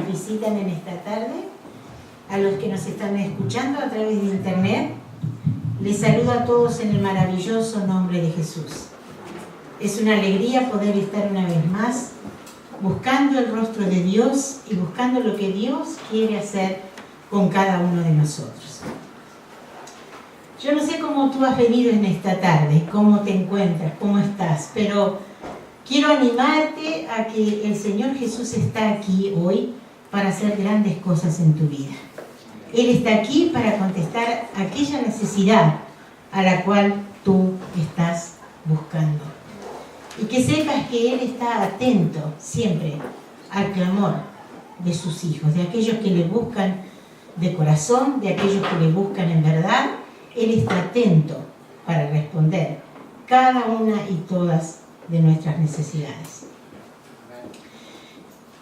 nos visitan en esta tarde, a los que nos están escuchando a través de internet. Les saludo a todos en el maravilloso nombre de Jesús. Es una alegría poder estar una vez más buscando el rostro de Dios y buscando lo que Dios quiere hacer con cada uno de nosotros. Yo no sé cómo tú has venido en esta tarde, cómo te encuentras, cómo estás, pero quiero animarte a que el Señor Jesús está aquí hoy para hacer grandes cosas en tu vida. Él está aquí para contestar aquella necesidad a la cual tú estás buscando. Y que sepas que Él está atento siempre al clamor de sus hijos, de aquellos que le buscan de corazón, de aquellos que le buscan en verdad. Él está atento para responder cada una y todas de nuestras necesidades.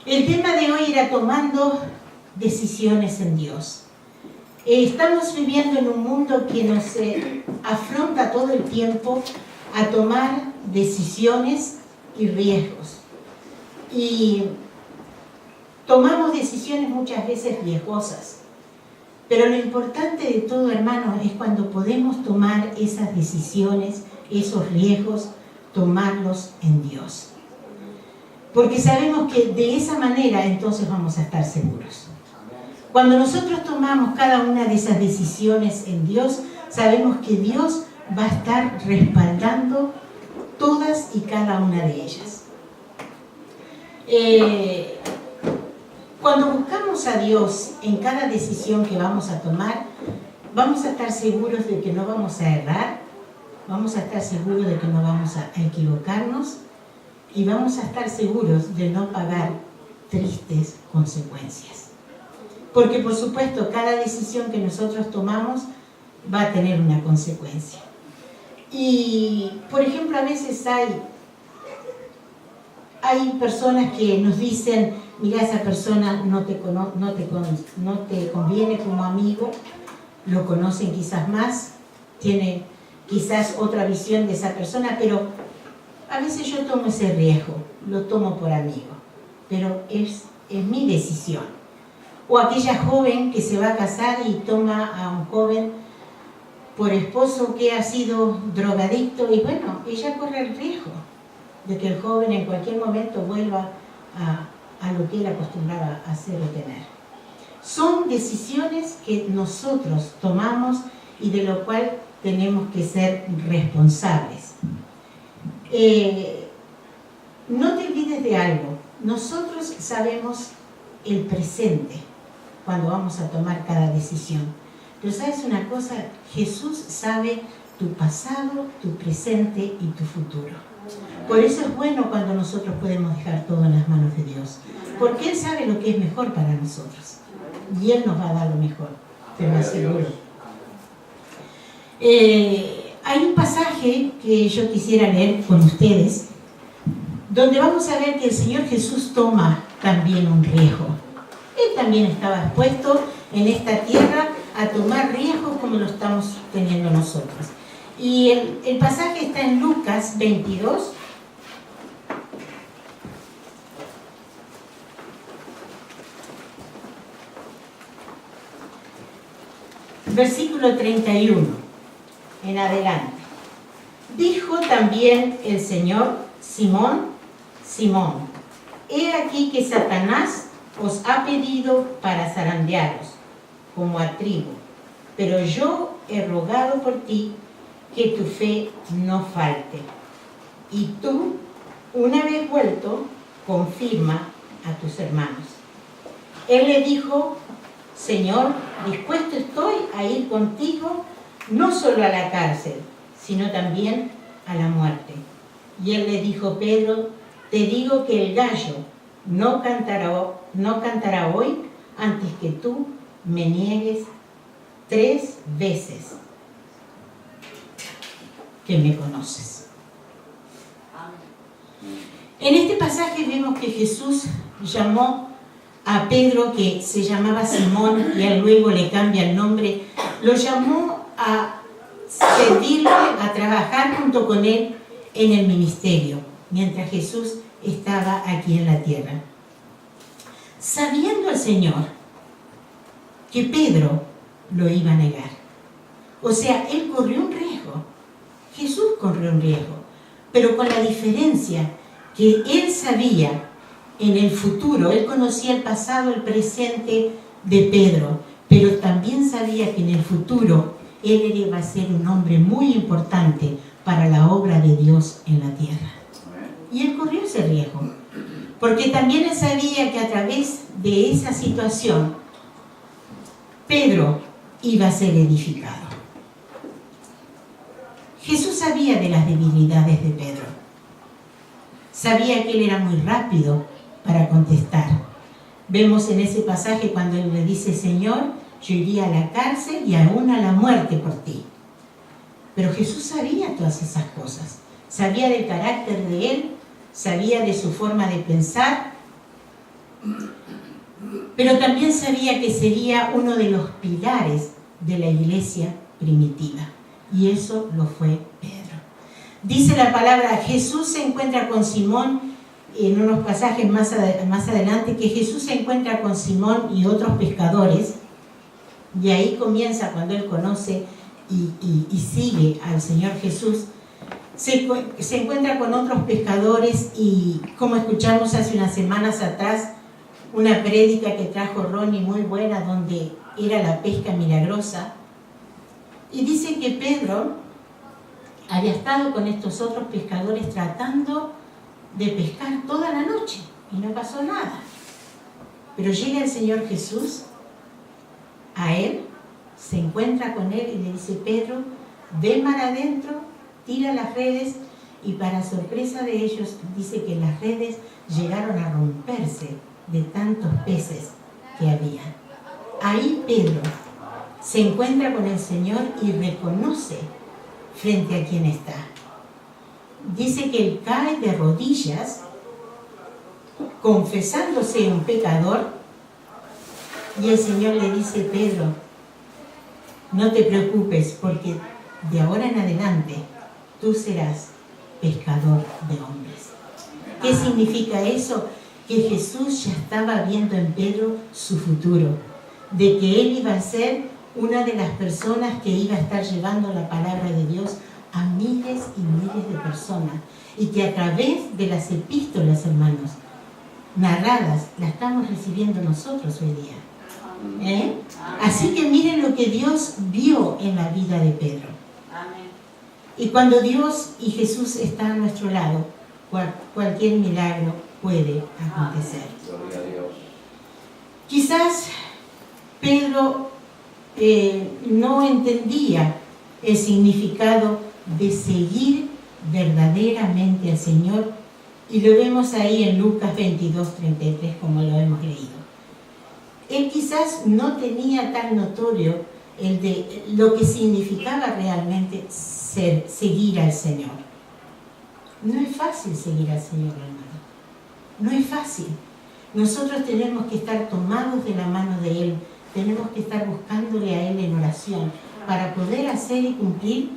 El tema de hoy era tomando decisiones en Dios. Estamos viviendo en un mundo que nos afronta todo el tiempo a tomar decisiones y riesgos. Y tomamos decisiones muchas veces riesgosas. Pero lo importante de todo, hermanos, es cuando podemos tomar esas decisiones, esos riesgos, tomarlos en Dios. Porque sabemos que de esa manera entonces vamos a estar seguros. Cuando nosotros tomamos cada una de esas decisiones en Dios, sabemos que Dios va a estar respaldando todas y cada una de ellas. Cuando buscamos a Dios en cada decisión que vamos a tomar, vamos a estar seguros de que no vamos a errar, vamos a estar seguros de que no vamos a equivocarnos y vamos a estar seguros de no pagar tristes consecuencias. Porque, por supuesto, cada decisión que nosotros tomamos va a tener una consecuencia. Y, por ejemplo, a veces hay personas que nos dicen: mira, esa persona no te conviene como amigo, lo conocen quizás más, tiene quizás otra visión de esa persona, pero a veces yo tomo ese riesgo, lo tomo por amigo, pero es mi decisión. O aquella joven que se va a casar y toma a un joven por esposo que ha sido drogadicto, y bueno, ella corre el riesgo de que el joven en cualquier momento vuelva a lo que él acostumbraba a hacer o tener. Son decisiones que nosotros tomamos y de lo cual tenemos que ser responsables. No te olvides de algo. Nosotros sabemos el presente cuando vamos a tomar cada decisión. Pero ¿sabes una cosa? Jesús sabe tu pasado, tu presente y tu futuro. Por eso es bueno cuando nosotros podemos dejar todo en las manos de Dios. Porque Él sabe lo que es mejor para nosotros. Y Él nos va a dar lo mejor, te lo aseguro. Hay un pasaje que yo quisiera leer con ustedes, donde vamos a ver que el Señor Jesús toma también un riesgo. Él también estaba expuesto en esta tierra a tomar riesgos como lo estamos teniendo nosotros. Y el pasaje está en Lucas 22. Versículo 31 en adelante. Dijo también el Señor: Simón, Simón, he aquí que Satanás os ha pedido para zarandearos como a trigo, pero yo he rogado por ti que tu fe no falte. Y tú, una vez vuelto, confirma a tus hermanos. Él le dijo: Señor, dispuesto estoy a ir contigo, no solo a la cárcel, sino también a la muerte. Y él le dijo: Pedro, te digo que el gallo no cantará hoy antes que tú me niegues 3 veces que me conoces. En este pasaje vemos que Jesús llamó a Pedro, que se llamaba Simón, y él luego le cambia el nombre, lo llamó a servirle, a trabajar junto con él en el ministerio, mientras Jesús estaba aquí en la tierra. sabiendo el Señor que Pedro lo iba a negar. O sea, él corrió un riesgo. Jesús corrió un riesgo, pero con la diferencia que él sabía en el futuro, él conocía el pasado, el presente de Pedro, pero también sabía que en el futuro él iba a ser un hombre muy importante para la obra de Dios en la tierra. Y él corrió ese riesgo, porque también él sabía que a través de esa situación, Pedro iba a ser edificado. Jesús sabía de las debilidades de Pedro. Sabía que él era muy rápido para contestar. Vemos en ese pasaje cuando él le dice, Señor, yo iría a la cárcel y aún a la muerte por ti. Pero Jesús sabía todas esas cosas. Sabía del carácter de él, sabía de su forma de pensar, pero también sabía que sería uno de los pilares de la iglesia primitiva. Y eso lo fue Pedro. Dice la palabra, Jesús se encuentra con Simón, en unos pasajes más adelante, que Jesús se encuentra con Simón y otros pescadores, y ahí comienza cuando él conoce y sigue al Señor Jesús. Se encuentra con otros pescadores y, como escuchamos hace unas semanas atrás, una prédica que trajo Ronnie muy buena, donde era la pesca milagrosa. Y dice que Pedro había estado con estos otros pescadores tratando de pescar toda la noche y no pasó nada. Pero llega el Señor Jesús a él, se encuentra con él y le dice, Pedro, ve mar adentro, tira las redes, y para sorpresa de ellos dice que las redes llegaron a romperse de tantos peces que había. Ahí Pedro se encuentra con el Señor y reconoce frente a quién está. Dice que él cae de rodillas, confesándose un pecador, y el Señor le dice, Pedro, no te preocupes, porque de ahora en adelante tú serás pescador de hombres. ¿Qué significa eso? Que Jesús ya estaba viendo en Pedro su futuro, de que él iba a ser una de las personas que iba a estar llevando la palabra de Dios a miles y miles de personas, y que a través de las epístolas, hermanos, narradas, las estamos recibiendo nosotros hoy día. Así que miren lo que Dios vio en la vida de Pedro. Y cuando Dios y Jesús están a nuestro lado, cualquier milagro puede acontecer. Quizás Pedro no entendía el significado de seguir verdaderamente al Señor, y lo vemos ahí en Lucas 22:33, como lo hemos leído. Él quizás no tenía tan notorio el de lo que significaba realmente seguir al Señor. No es fácil seguir al Señor, hermano. No es fácil. Nosotros tenemos que estar tomados de la mano de Él. Tenemos que estar buscándole a Él en oración para poder hacer y cumplir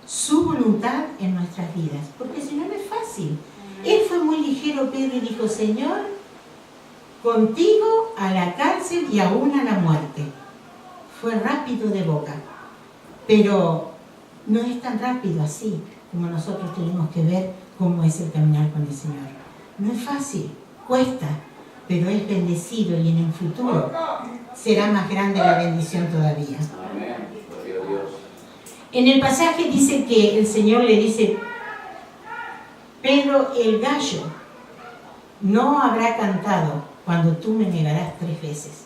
su voluntad en nuestras vidas. Porque si no, no es fácil. Él fue muy ligero, Pedro, y dijo, Señor, contigo a la cárcel y aún a la muerte. Fue rápido de boca. Pero no es tan rápido así como nosotros tenemos que ver cómo es el caminar con el Señor. No es fácil, cuesta, pero es bendecido, y en el futuro será más grande la bendición todavía. En el pasaje dice que el Señor le dice, Pedro, el gallo no habrá cantado cuando tú me negarás 3 veces.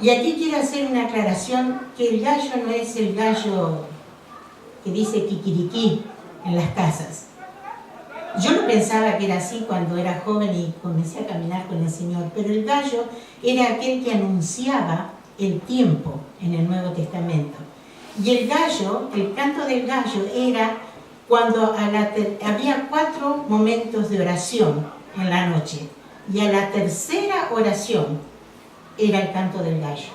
Y aquí quiero hacer una aclaración, que el gallo no es el gallo que dice kikiriki en las casas. Yo no pensaba que era así cuando era joven y comencé a caminar con el Señor, pero el gallo era aquel que anunciaba el tiempo en el Nuevo Testamento. Y el gallo, el canto del gallo, era cuando había 4 momentos de oración en la noche, y a la tercera oración era el canto del gallo.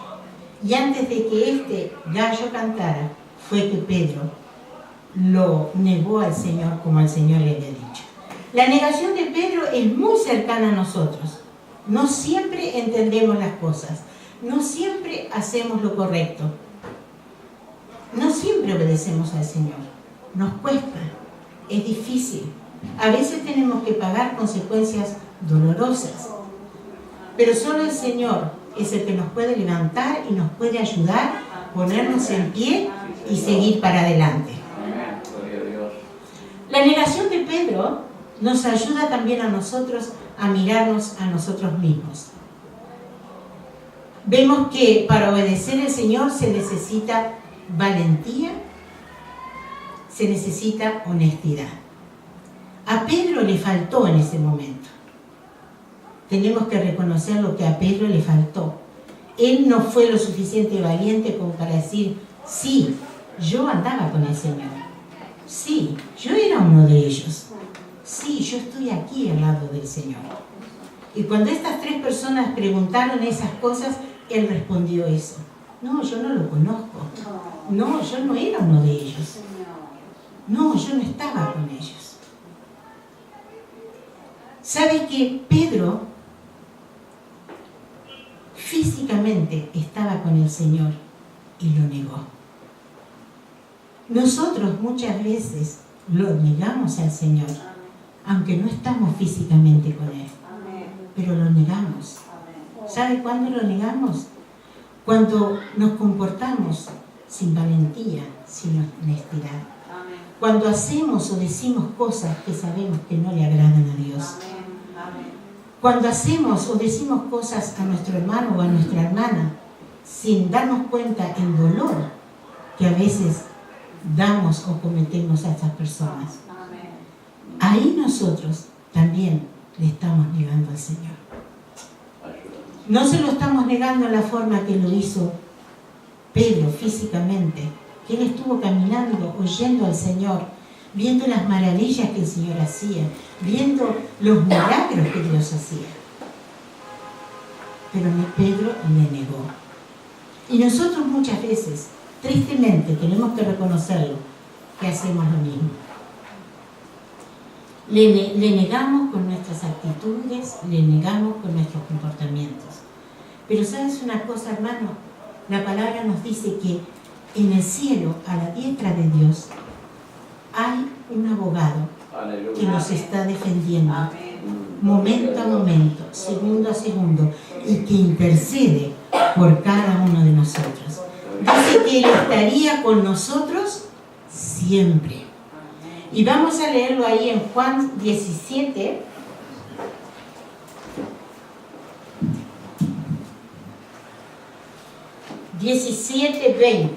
Y antes de que este gallo cantara, fue que Pedro lo negó al Señor como el Señor le había dicho. La negación de Pedro es muy cercana a nosotros. No siempre entendemos las cosas. No siempre hacemos lo correcto. No siempre obedecemos al Señor. Nos cuesta. Es difícil. A veces tenemos que pagar consecuencias dolorosas. Pero solo el Señor es el que nos puede levantar y nos puede ayudar, ponernos en pie y seguir para adelante. La negación de Pedro nos ayuda también a nosotros a mirarnos a nosotros mismos. Vemos que para obedecer al Señor se necesita valentía, se necesita honestidad. A Pedro le faltó en ese momento. Tenemos que reconocer lo que a Pedro le faltó. Él no fue lo suficiente valiente como para decir, sí, yo andaba con el Señor. Sí, yo era uno de ellos. Sí, yo estoy aquí al lado del Señor. Y cuando estas tres personas preguntaron esas cosas, él respondió eso. No, yo no lo conozco. No, yo no era uno de ellos. No, yo no estaba con ellos. ¿Sabe que Pedro físicamente estaba con el Señor y lo negó? Nosotros muchas veces lo negamos al Señor, aunque no estamos físicamente con Él, pero lo negamos. ¿Sabe cuándo lo negamos? Cuando nos comportamos sin valentía, sin honestidad. Cuando hacemos o decimos cosas que sabemos que no le agradan a Dios. Cuando hacemos o decimos cosas a nuestro hermano o a nuestra hermana sin darnos cuenta el dolor que a veces damos o cometemos a estas personas. Ahí nosotros también le estamos negando al Señor. No se lo estamos negando en la forma que lo hizo Pedro físicamente, que él estuvo caminando, oyendo al Señor, viendo las maravillas que el Señor hacía, viendo los milagros que Dios hacía. Pero Pedro le negó. Y nosotros muchas veces, tristemente, tenemos que reconocerlo, que hacemos lo mismo. Le negamos con nuestras actitudes, le negamos con nuestros comportamientos. Pero ¿sabes una cosa, hermano? La palabra nos dice que en el cielo, a la diestra de Dios, hay un abogado que nos está defendiendo momento a momento, segundo a segundo, y que intercede por cada uno de nosotros. Dice que Él estaría con nosotros siempre. Y vamos a leerlo ahí en Juan 17. (17:20).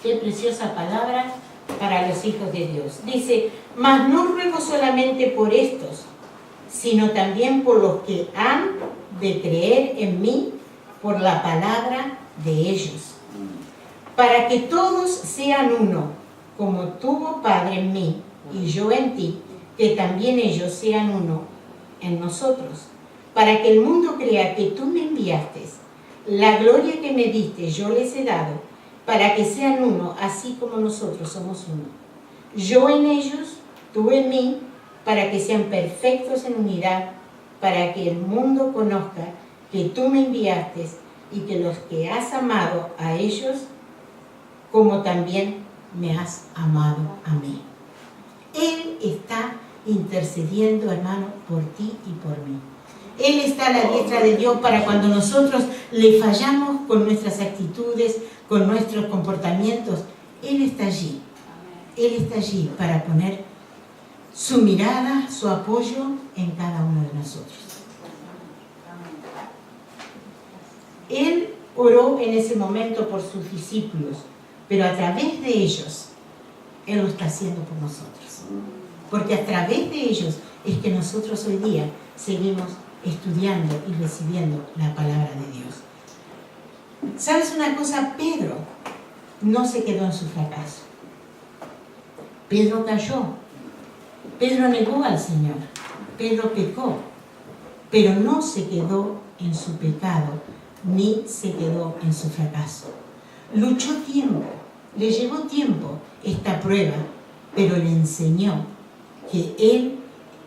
Qué preciosa palabra para los hijos de Dios. Dice, mas no ruego solamente por estos, sino también por los que han de creer en mí por la palabra de ellos, para que todos sean uno, como tú, oh Padre, en mí y yo en ti, que también ellos sean uno en nosotros, para que el mundo crea que tú me enviaste. La gloria que me diste yo les he dado, para que sean uno, así como nosotros somos uno. Yo en ellos, tú en mí, para que sean perfectos en unidad, para que el mundo conozca que tú me enviaste y que los que has amado a ellos, como también me has amado a mí. Él está intercediendo, hermano, por ti y por mí. Él está a la diestra de Dios para cuando nosotros le fallamos con nuestras actitudes, con nuestros comportamientos. Él está allí. Él está allí para poner su mirada, su apoyo en cada uno de nosotros. Él oró en ese momento por sus discípulos, pero a través de ellos, Él lo está haciendo por nosotros. Porque a través de ellos es que nosotros hoy día seguimos estudiando y recibiendo la palabra de Dios. ¿Sabes una cosa? Pedro no se quedó en su fracaso. Pedro cayó. Pedro negó al Señor. Pedro pecó. Pero no se quedó en su pecado, ni se quedó en su fracaso. Luchó tiempo. Le llevó tiempo esta prueba, pero le enseñó que él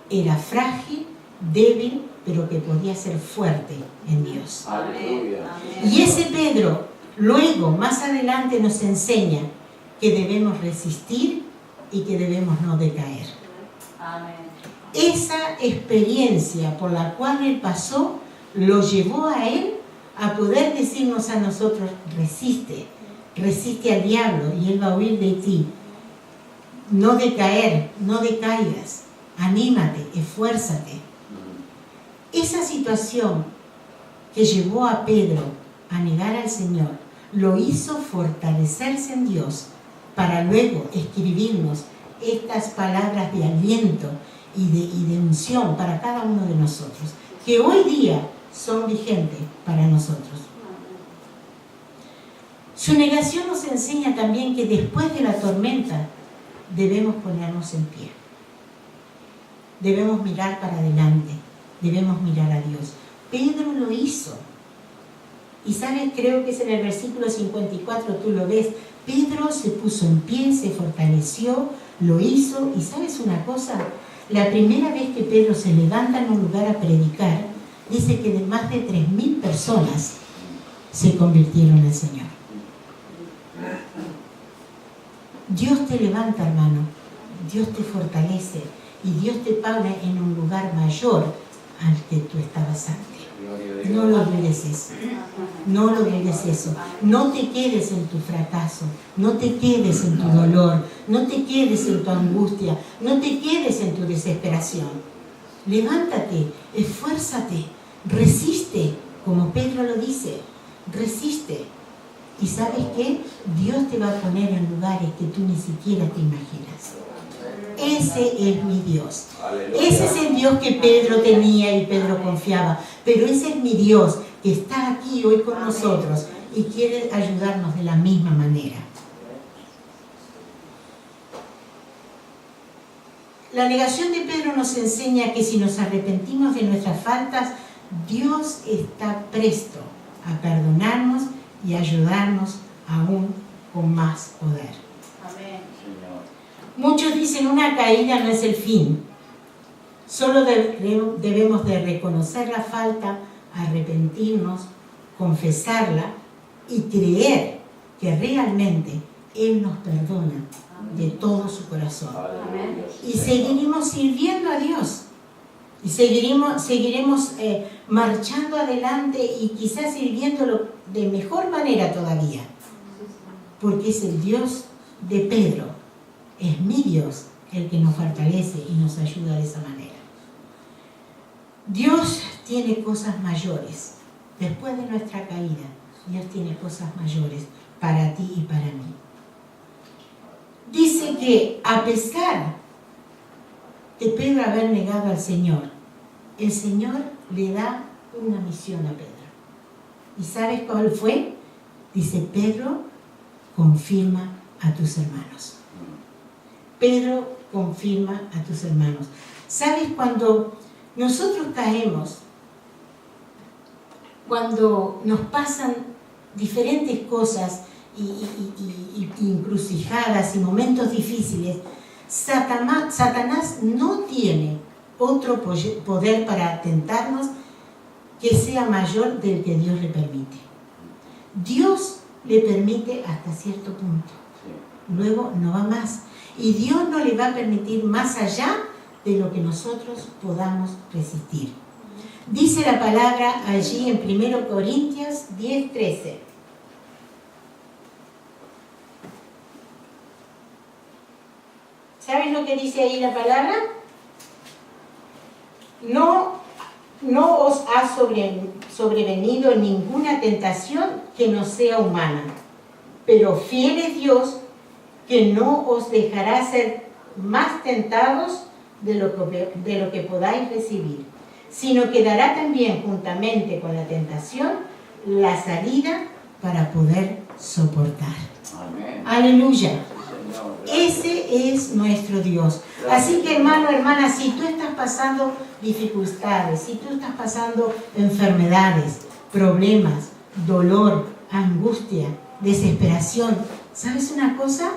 era frágil, débil, pero que podía ser fuerte en Dios. Aleluya. Y ese Pedro, luego, más adelante, nos enseña que debemos resistir y que debemos no decaer. Amén. Esa experiencia por la cual él pasó, lo llevó a él a poder decirnos a nosotros: resiste, resiste al diablo y él va a huir de ti. No decaer, no decaigas, anímate, esfuérzate. Esa situación que llevó a Pedro a negar al Señor, lo hizo fortalecerse en Dios para luego escribirnos estas palabras de aliento y de unción para cada uno de nosotros, que hoy día son vigentes para nosotros. Su negación nos enseña también que después de la tormenta debemos ponernos en pie. Debemos mirar para adelante, debemos mirar a Dios. Pedro lo hizo. Y sabes, creo que es en el versículo 54, tú lo ves. Pedro se puso en pie, se fortaleció, lo hizo. Y sabes una cosa, la primera vez que Pedro se levanta en un lugar a predicar, dice que de más de 3.000 personas se convirtieron al Señor. Dios te levanta, hermano, Dios te fortalece y Dios te pone en un lugar mayor al que tú estabas antes. No lo olvides eso, no lo olvides eso. No te quedes en tu fracaso, no te quedes en tu dolor, no te quedes en tu angustia, no te quedes en tu desesperación. Levántate, esfuérzate, resiste, como Pedro lo dice, resiste. ¿Y sabes qué? Dios te va a poner en lugares que tú ni siquiera te imaginas. Ese es mi Dios. Aleluya. Ese es el Dios que Pedro tenía y Pedro confiaba. Pero ese es mi Dios que está aquí hoy con nosotros y quiere ayudarnos de la misma manera. La negación de Pedro nos enseña que si nos arrepentimos de nuestras faltas, Dios está presto a perdonarnos y ayudarnos aún con más poder. Amén. Muchos dicen una caída no es el fin. Solo debemos de reconocer la falta, arrepentirnos, confesarla y creer que realmente Él nos perdona de todo su corazón. Amén. Y seguiremos sirviendo a Dios. Y seguiremos marchando adelante y quizás sirviéndolo de mejor manera todavía. Porque es el Dios de Pedro, es mi Dios el que nos fortalece y nos ayuda de esa manera. Dios tiene cosas mayores. Después de nuestra caída, Dios tiene cosas mayores para ti y para mí. Dice que a pesar de Pedro haber negado al Señor, el Señor le da una misión a Pedro. ¿Y sabes cuál fue? Dice: Pedro, confirma a tus hermanos. Pedro, confirma a tus hermanos. ¿Sabes? Cuando nosotros caemos, cuando nos pasan diferentes cosas y encrucijadas y momentos difíciles, Satanás no tiene otro poder para tentarnos que sea mayor del que Dios le permite. Dios le permite hasta cierto punto. Luego no va más. Y Dios no le va a permitir más allá de lo que nosotros podamos resistir. Dice la palabra allí en 1 Corintios 10:13. ¿Sabes lo que dice ahí la palabra? No os ha sobrevenido ninguna tentación que no sea humana, pero fiel es Dios, que no os dejará ser más tentados de lo que podáis recibir, sino que dará también juntamente con la tentación la salida para poder soportar. Amén. Aleluya. Señor, gracias. Ese es nuestro Dios. Así que, hermano, hermana, si tú estás pasando dificultades, si tú estás pasando enfermedades, problemas, dolor, angustia, desesperación, ¿sabes una cosa?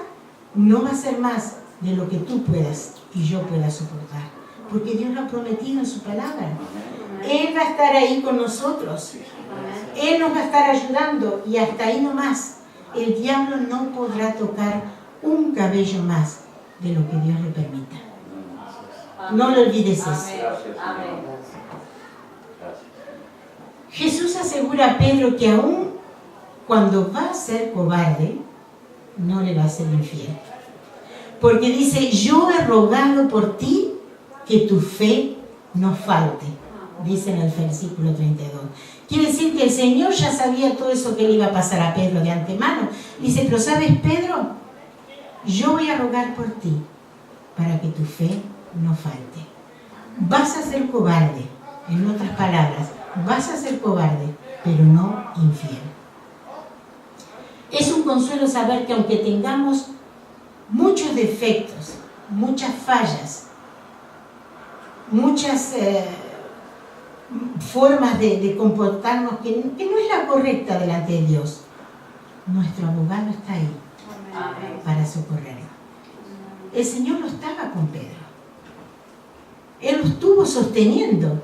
No va a ser más de lo que tú puedas y yo pueda soportar. porque Dios lo ha prometido en su palabra. Amén. Él va a estar ahí con nosotros. Él nos va a estar ayudando y hasta ahí nomás. El diablo no podrá tocar un cabello más de lo que Dios le permita. No lo olvides eso. Gracias, Señor. Amén. Gracias. Jesús asegura a Pedro que aún cuando va a ser cobarde, no le va a ser infiel. Porque dice, yo he rogado por ti que tu fe no falte. Dice en el versículo 32. Quiere decir que el Señor ya sabía todo eso que le iba a pasar a Pedro de antemano. Dice, pero ¿sabes, Pedro? Yo voy a rogar por ti para que tu fe no falte. Vas a ser cobarde, en otras palabras, vas a ser cobarde, pero no infiel. Es un consuelo saber que aunque tengamos muchos defectos, muchas fallas, muchas formas de comportarnos que no es la correcta delante de Dios, nuestro abogado está ahí Amén. para socorrerlo. El Señor lo estaba con Pedro. Él lo estuvo sosteniendo,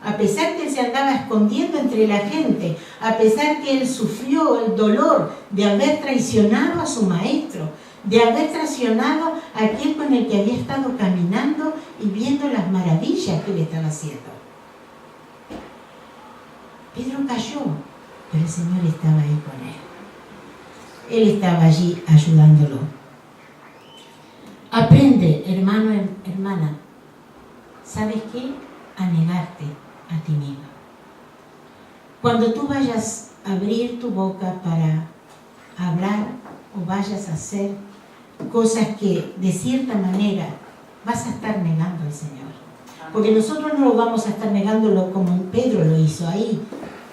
a pesar que él se andaba escondiendo entre la gente, a pesar que él sufrió el dolor de haber traicionado a su maestro, de haber traicionado a aquel con el que había estado caminando y viendo las maravillas que él estaba haciendo. Pedro cayó, pero el Señor estaba ahí con él. Él estaba allí ayudándolo. Aprende, hermano, hermana, ¿sabes qué? A negarte a ti mismo. Cuando tú vayas a abrir tu boca para hablar o vayas a hacer cosas que de cierta manera vas a estar negando al Señor. Porque nosotros no lo vamos a estar negándolo como Pedro lo hizo ahí,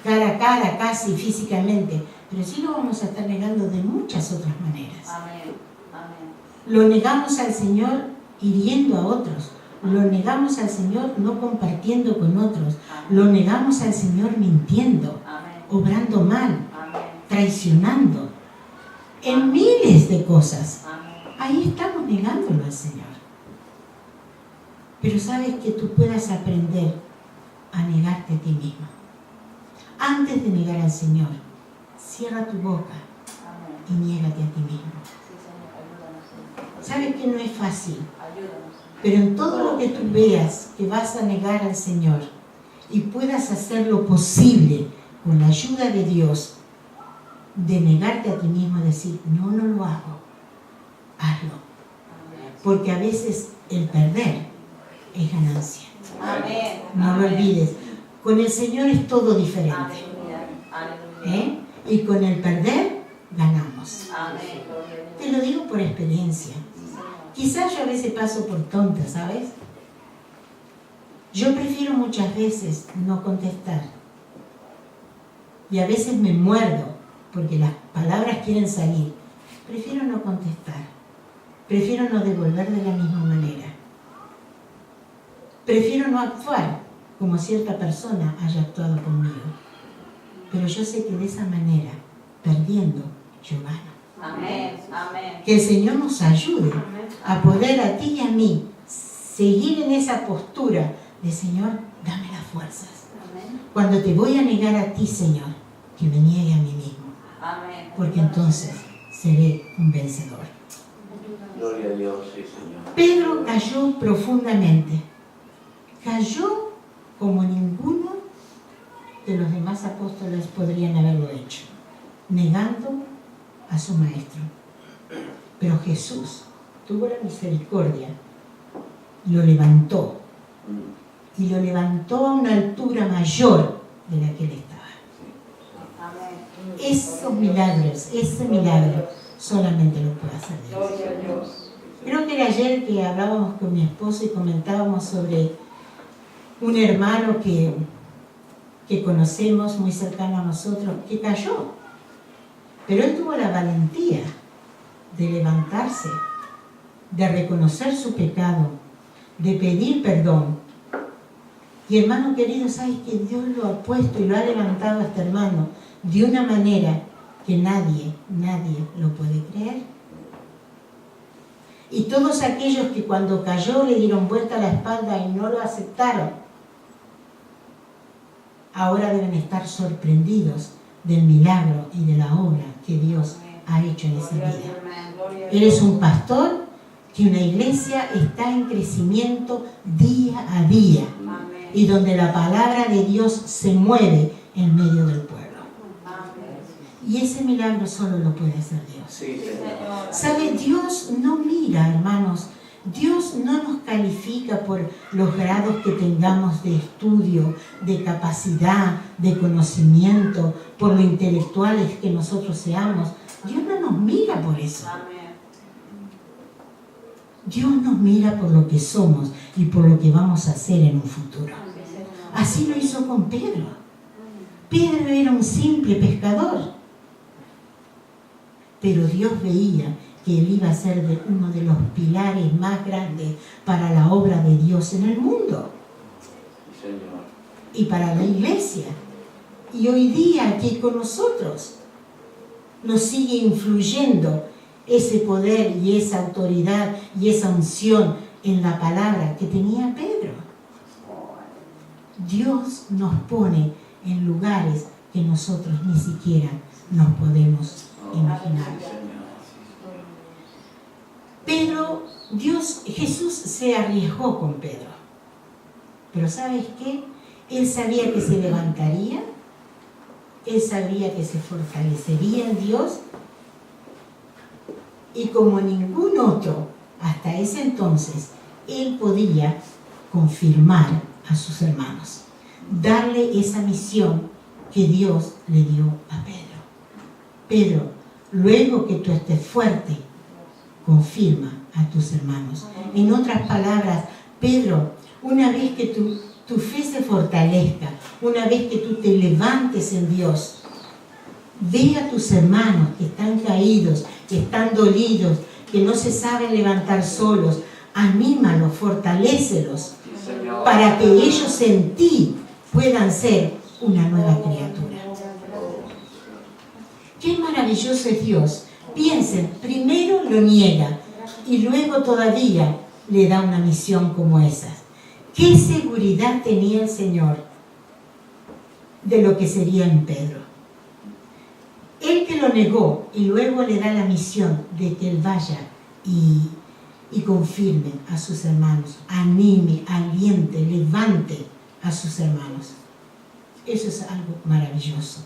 cara a cara, casi físicamente, pero sí lo vamos a estar negando de muchas otras maneras. Amén. Amén. Lo negamos al Señor hiriendo a otros, lo negamos al Señor no compartiendo con otros, lo negamos al Señor mintiendo, Amén. obrando mal, Amén. traicionando, en miles de cosas. Amén. Ahí estamos negándolo al Señor. Pero sabes que tú puedas aprender a negarte a ti mismo. Antes de negar al Señor, cierra tu boca Amén. y niégate a ti mismo. Sí, Señor, ayúdanos, Señor. Sabes que no es fácil, Ayúdanos, Señor. pero en todo lo que tú veas que vas a negar al Señor y puedas hacer lo posible con la ayuda de Dios, de negarte a ti mismo, decir, no lo hago, hazlo. Amén. Porque a veces el perder es ganancia. Amén. No lo Amén. olvides. Con el Señor es todo diferente. Aleluya. Aleluya. Y con el perder, ganamos. Amén. Gloria a Dios. Te lo digo por experiencia. Sí, Señor. Quizás yo a veces paso por tonta, ¿sabes? Yo prefiero muchas veces no contestar. Y a veces me muerdo porque las palabras quieren salir. Prefiero no contestar. Prefiero no devolver de la misma manera. Prefiero no actuar como cierta persona haya actuado conmigo. Pero yo sé que de esa manera, perdiendo, yo gano. Amén. Amén. Que el Señor nos ayude a poder a ti y a mí seguir en esa postura de Señor, dame las fuerzas. Amén. Cuando te voy a negar a ti, Señor, que me niegue a mí mismo. Amén. Porque entonces seré un vencedor. Gloria a Dios, sí, Señor. Pedro cayó profundamente. Cayó como ninguno de los demás apóstoles podrían haberlo hecho, negando a su maestro. Pero Jesús tuvo la misericordia, lo levantó y lo levantó a una altura mayor de la que él estaba. Amén. Esos milagros, ese milagro solamente lo puede hacer Dios. Gloria a Dios. Creo que era ayer que hablábamos con mi esposo y comentábamos sobre un hermano que conocemos muy cercano a nosotros, que cayó. Pero él tuvo la valentía de levantarse, de reconocer su pecado, de pedir perdón. Y hermano querido, ¿sabes que Dios lo ha puesto y lo ha levantado a este hermano de una manera que nadie lo puede creer? Y todos aquellos que cuando cayó le dieron vuelta a la espalda y no lo aceptaron, ahora deben estar sorprendidos del milagro y de la obra que Dios ha hecho en esa vida. Eres un pastor que una iglesia está en crecimiento día a día y donde la palabra de Dios se mueve en medio del pueblo. Y ese milagro solo lo puede hacer Dios. Sí, Señor. ¿Sabe? Dios no mira, hermanos. Dios no nos califica por los grados que tengamos de estudio, de capacidad, de conocimiento, por lo intelectuales que nosotros seamos. Dios no nos mira por eso. Dios nos mira por lo que somos y por lo que vamos a hacer en un futuro. Así lo hizo con Pedro. Pedro era un simple pescador, pero Dios veía que él iba a ser uno de los pilares más grandes para la obra de Dios en el mundo. Señor. Y para la iglesia. Y hoy día aquí con nosotros nos sigue influyendo ese poder y esa autoridad y esa unción en la palabra que tenía Pedro. Dios nos pone en lugares que nosotros ni siquiera nos podemos imaginar. Jesús se arriesgó con Pedro. Pero ¿sabes qué? Él sabía que se levantaría, él sabía que se fortalecería en Dios, y como ningún otro hasta ese entonces, él podía confirmar a sus hermanos, darle esa misión que Dios le dio a Pedro. Pedro, luego que tú estés fuerte, confirma a tus hermanos. En otras palabras, Pedro, una vez que tu fe se fortalezca, una vez que tú te levantes en Dios, ve a tus hermanos que están caídos, que están dolidos, que no se saben levantar solos, anímalos, fortalécelos, para que ellos en ti puedan ser una nueva criatura. Qué maravilloso es Dios. Piensen, primero lo niega y luego todavía le da una misión como esa. ¿Qué seguridad tenía el Señor de lo que sería en Pedro? Él que lo negó y luego le da la misión de que él vaya y confirme a sus hermanos, anime, aliente, levante a sus hermanos. Eso es algo maravilloso.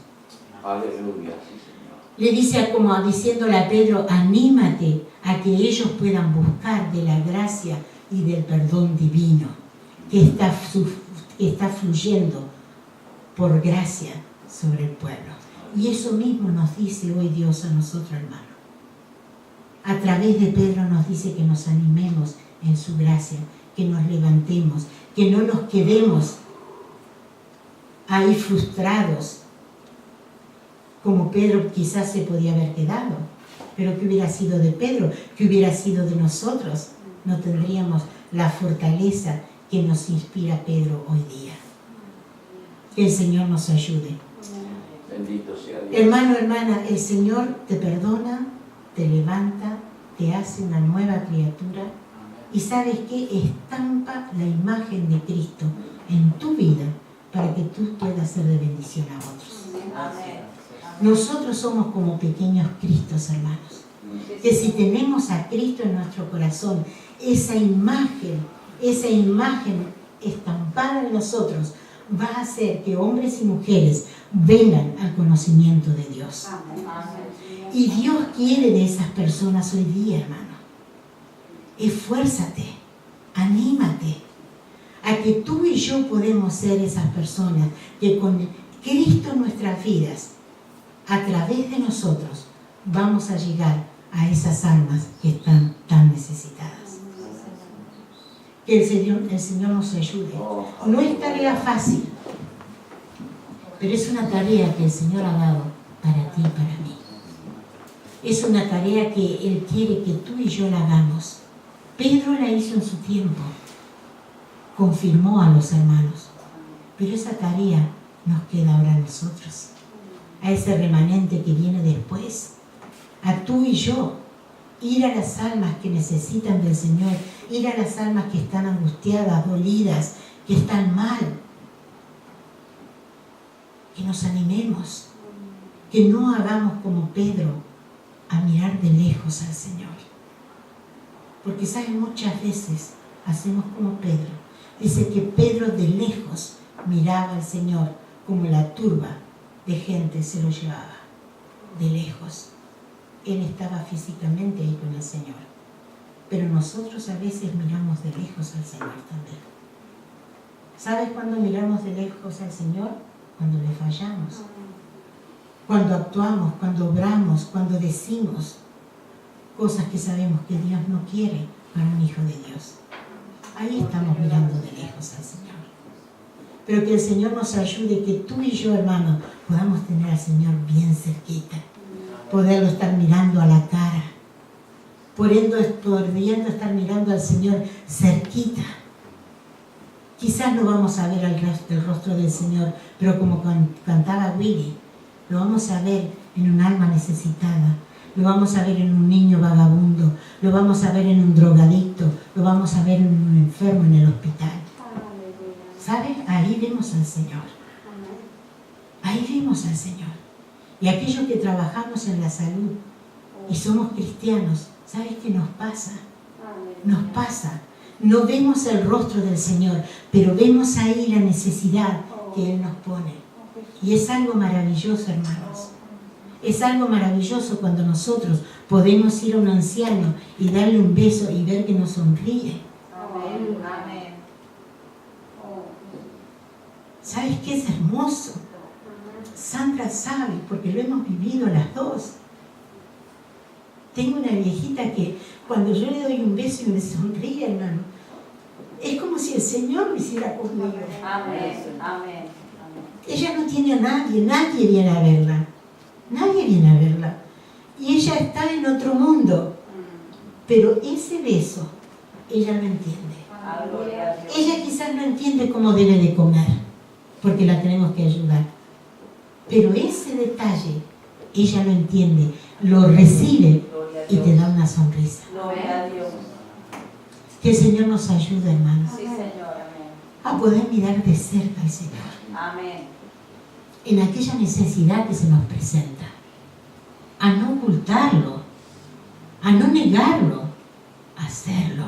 Aleluya, sí, Señor. Le dice como diciéndole a Pedro, anímate a que ellos puedan buscar de la gracia y del perdón divino que está fluyendo por gracia sobre el pueblo. Y eso mismo nos dice hoy Dios a nosotros, hermanos. A través de Pedro nos dice que nos animemos en su gracia, que nos levantemos, que no nos quedemos ahí frustrados, como Pedro quizás se podía haber quedado. Pero ¿qué hubiera sido de Pedro? ¿Qué hubiera sido de nosotros? No tendríamos la fortaleza que nos inspira Pedro hoy día. Que el Señor nos ayude. Bendito sea Dios. Hermano, hermana, el Señor te perdona, te levanta, te hace una nueva criatura y ¿sabes qué? Estampa la imagen de Cristo en tu vida para que tú puedas ser de bendición a otros. Nosotros somos como pequeños Cristos, hermanos, que si tenemos a Cristo en nuestro corazón, esa imagen estampada en nosotros va a hacer que hombres y mujeres vengan al conocimiento de Dios. Y Dios quiere de esas personas hoy día, hermano. Esfuérzate, anímate a que tú y yo podemos ser esas personas que con Cristo en nuestras vidas, a través de nosotros, vamos a llegar a esas almas que están tan necesitadas. Que el Señor nos ayude. No es tarea fácil, pero es una tarea que el Señor ha dado para ti y para mí. Es una tarea que Él quiere que tú y yo la hagamos. Pedro la hizo en su tiempo, confirmó a los hermanos, pero esa tarea nos queda ahora a nosotros, a ese remanente que viene después, a tú y yo, Ir a las almas que necesitan del Señor, ir a las almas que están angustiadas, dolidas, que están mal. Que nos animemos, que no hagamos como Pedro, a mirar de lejos al Señor. Porque saben, muchas veces hacemos como Pedro. Dice que Pedro de lejos miraba al Señor como la turba de gente se lo llevaba. De lejos. Él estaba físicamente ahí con el Señor. Pero nosotros a veces miramos de lejos al Señor también. ¿Sabes cuándo miramos de lejos al Señor? Cuando le fallamos. Cuando actuamos, cuando obramos, cuando decimos cosas que sabemos que Dios no quiere para un hijo de Dios. Ahí estamos mirando de lejos al Señor. Pero que el Señor nos ayude, que tú y yo, hermano, podamos tener al Señor bien cerquita. Poderlo estar mirando a la cara. Pudiendo estar mirando al Señor cerquita. Quizás no vamos a ver el rostro del Señor, pero como cantaba Willy, lo vamos a ver en un alma necesitada, lo vamos a ver en un niño vagabundo, lo vamos a ver en un drogadicto, lo vamos a ver en un enfermo en el hospital. ¿Sabes? Ahí vemos al Señor. Ahí vemos al Señor. Y aquellos que trabajamos en la salud y somos cristianos, ¿sabes qué nos pasa? Nos pasa. No vemos el rostro del Señor, pero vemos ahí la necesidad que Él nos pone. Y es algo maravilloso, hermanos. Es algo maravilloso cuando nosotros podemos ir a un anciano y darle un beso y ver que nos sonríe. Amén. Amén. ¿Sabes qué es hermoso? Sandra sabe, porque lo hemos vivido las dos. Tengo una viejita que cuando yo le doy un beso y me sonríe, hermano, es como si el Señor lo hiciera conmigo. Amén. Amén. Ella no tiene a nadie, nadie viene a verla. Nadie viene a verla. Y ella está en otro mundo. Pero ese beso, ella no entiende. Ella quizás no entiende cómo debe de comer, porque la tenemos que ayudar. Pero ese detalle, ella lo entiende, lo recibe y te da una sonrisa. Gloria a Dios. Que el Señor nos ayude, hermanos, Sí, Señor. Amén. a poder mirar de cerca al Señor. Amén. En aquella necesidad que se nos presenta. A no ocultarlo, a no negarlo, a hacerlo,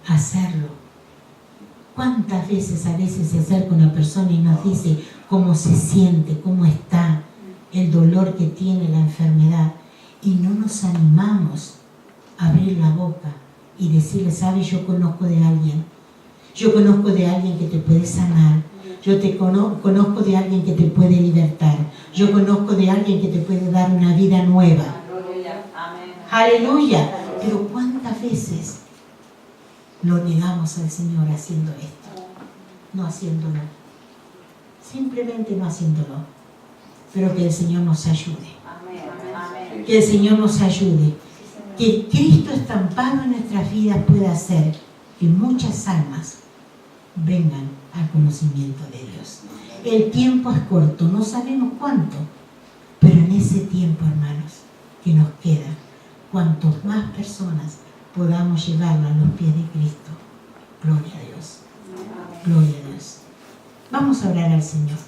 a hacerlo. ¿Cuántas veces se acerca una persona y nos dice cómo se siente, cómo está, el dolor que tiene, la enfermedad? Y no nos animamos a abrir la boca y decirle, ¿sabes? Yo conozco de alguien que te puede sanar. Yo te conozco de alguien que te puede libertar. Yo conozco de alguien que te puede dar una vida nueva. Aleluya. Amén. Aleluya. Pero ¿cuántas veces lo negamos al Señor haciendo esto? No haciéndolo. Simplemente no haciéndolo. Pero que el Señor nos ayude. Amén. Amén. Que el Señor nos ayude. Que Cristo estampado en nuestras vidas pueda hacer que muchas almas vengan al conocimiento de Dios. El tiempo es corto, no sabemos cuánto, pero en ese tiempo, hermanos, que nos queda, cuantos más personas podamos llevarlo a los pies de Cristo. Gloria a Dios. Gloria a Dios. Vamos a orar al Señor.